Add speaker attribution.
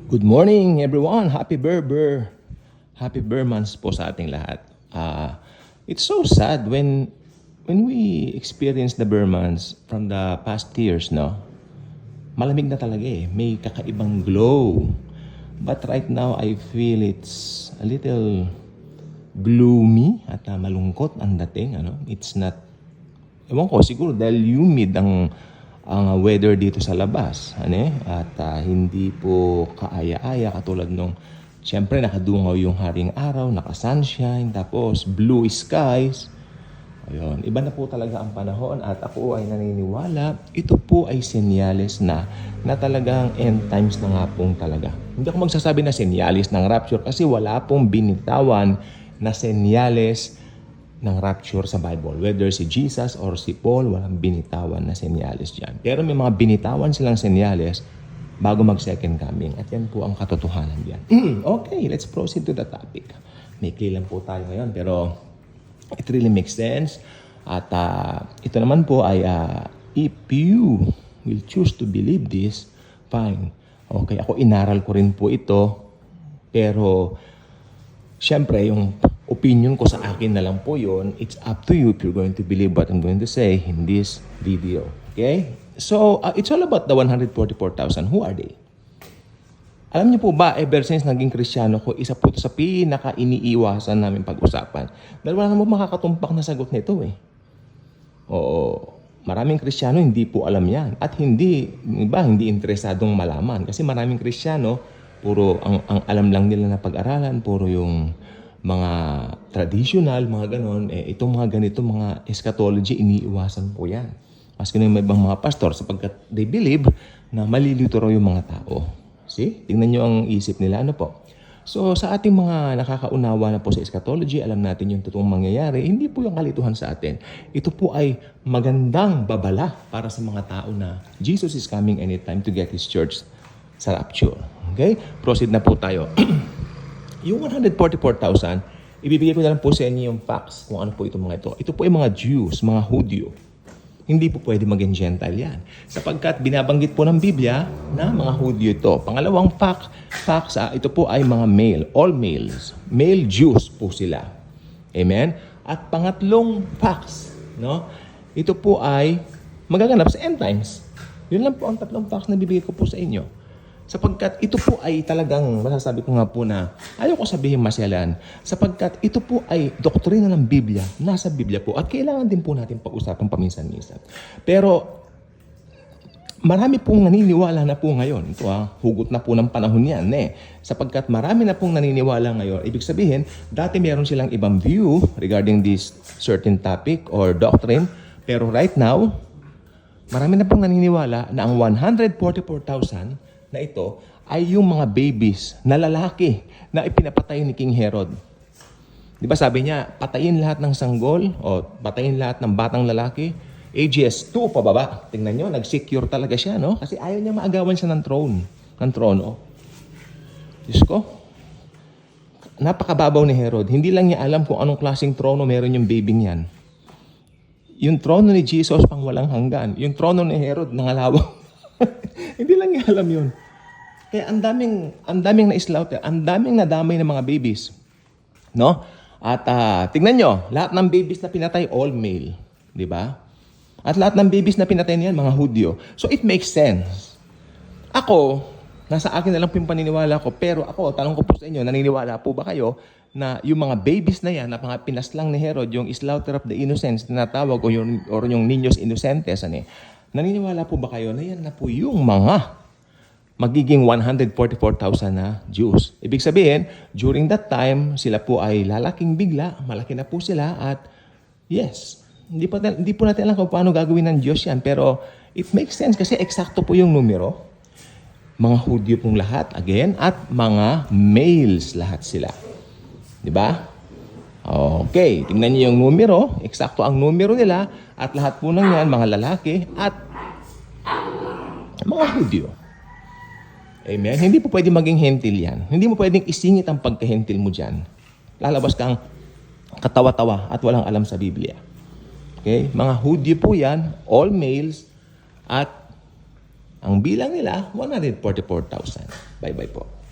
Speaker 1: Good morning everyone! Happy Burmans po sa ating lahat. It's so sad when we experience the Burmans from the past years, no? Malamig na talaga eh. May kakaibang glow. But right now, I feel it's a little gloomy at malungkot ang dating. Ano? It's not, ewan ko, siguro dahil humid ang weather dito sa labas. Ano? At hindi po kaaya-aya katulad nung, siyempre nakadungaw yung haring araw, naka-sunshine, tapos blue skies. Ayun, iba na po talaga ang panahon at ako ay naniniwala, ito po ay senyales na talagang end times na nga pong talaga. Hindi ako magsasabi na senyales ng rapture kasi wala pong binitawan na senyales ng rapture sa Bible. Whether si Jesus or si Paul, walang binitawan na senyales dyan. Pero may mga binitawan silang senyales bago mag-second coming. At yan po ang katotohanan diyan. Okay, let's proceed to the topic. May lang po tayo ngayon pero it really makes sense. At ito naman po ay if you will choose to believe this, fine. Okay, ako inaral ko rin po ito. Pero, syempre, yung opinion ko sa akin na lang po yun, it's up to you if you're going to believe what I'm going to say in this video. Okay? So, it's all about the 144,000. Who are they? Alam niyo po ba, ever since naging Kristiyano ko, isa po ito sa pinaka-iniiwasan namin pag-usapan. Dahil wala namang makakatumpak na sagot nito eh. Oo, maraming Kristiyano hindi po alam yan. At hindi interesadong malaman. Kasi maraming Kristiyano, puro ang alam lang nila na pag-aralan, puro yung mga traditional, mga ganon. Itong mga ganito, mga eschatology, iniiwasan po yan. Maski na may ibang mga pastor, sapagkat they believe na malilito raw yung mga tao. See? Tingnan nyo ang isip nila. Ano po? So, sa ating mga nakakaunawa na po sa eschatology, alam natin yung totoong mangyayari. Hindi po yung kalituhan sa atin. Ito po ay magandang babala para sa mga tao na Jesus is coming anytime to get His church sa rapture. Okay? Proceed na po tayo. Yung 144,000, ibibigay ko na lang po sa inyo yung facts kung ano po itong mga ito. Ito po ay mga Jews, mga Hudyo. Hindi po pwede maging Gentile yan. Sapagkat binabanggit po ng Biblia na mga Hudyo ito. Pangalawang facts, ito po ay mga male, all males. Male Jews po sila. Amen? At pangatlong facts, no? Ito po ay magaganap sa end times. Yun lang po ang tatlong facts na bibigay ko po sa inyo. Sapagkat ito po ay talagang, masasabi ko nga po na, ayaw ko sabihin masyalan, sapagkat ito po ay doktrina ng Biblia, nasa Biblia po, at kailangan din po natin pag-usapan paminsan-minsan. Pero, marami pong naniniwala na po ngayon. Ito hugot na po ng panahon yan Sapagkat marami na pong naniniwala ngayon. Ibig sabihin, dati meron silang ibang view regarding this certain topic or doctrine. Pero right now, marami na pong naniniwala na ang 144,000 na ito ay yung mga babies na lalaki na ipinapatay ni King Herod. Di ba sabi niya, patayin lahat ng sanggol o patayin lahat ng batang lalaki, ages 2 pababa. Tingnan nyo, nag-secure talaga siya, no? Kasi ayaw niya maagawan siya ng trono. Diyos ko, napakababaw ni Herod. Hindi lang niya alam kung anong klaseng trono meron yung baby niyan. Yung trono ni Jesus pang walang hanggan. Yung trono ni Herod nangalawang. Hindi lang niya alam yun. Kaya ang daming na-slaughter, ang daming nadamay ng mga babies. No? At tingnan nyo, lahat ng babies na pinatay, all male. Di ba? At lahat ng babies na pinatay niyan, mga Hudyo. So it makes sense. Ako, nasa akin na lang po yung paniniwala ko, pero ako, tanong ko po sa inyo, naniniwala po ba kayo na yung mga babies na yan, na mga pinaslang ni Herod, yung slaughter of the innocents, na natawag, o yung niños innocentes, naniniwala po ba kayo na yan na po yung mga magiging 144,000 na Jews? Ibig sabihin, during that time, sila po ay lalaking bigla, malaki na po sila at yes, hindi po natin alam kung paano gagawin ng Diyos yan, pero it makes sense kasi eksakto po yung numero. Mga Hudyo pong lahat, again, at mga males lahat sila. Di ba? Okay, tingnan niyo yung numero, eksakto ang numero nila at lahat po ng yan, mga lalaki at mga Hudyo. Amen? Hindi po pwede maging hentil yan. Hindi mo pwedeng isingit ang pagkahentil mo dyan. Lalabas kang katawa-tawa at walang alam sa Biblia. Okay? Mga Hudyo po yan, all males, at ang bilang nila, 144,000. Bye-bye po.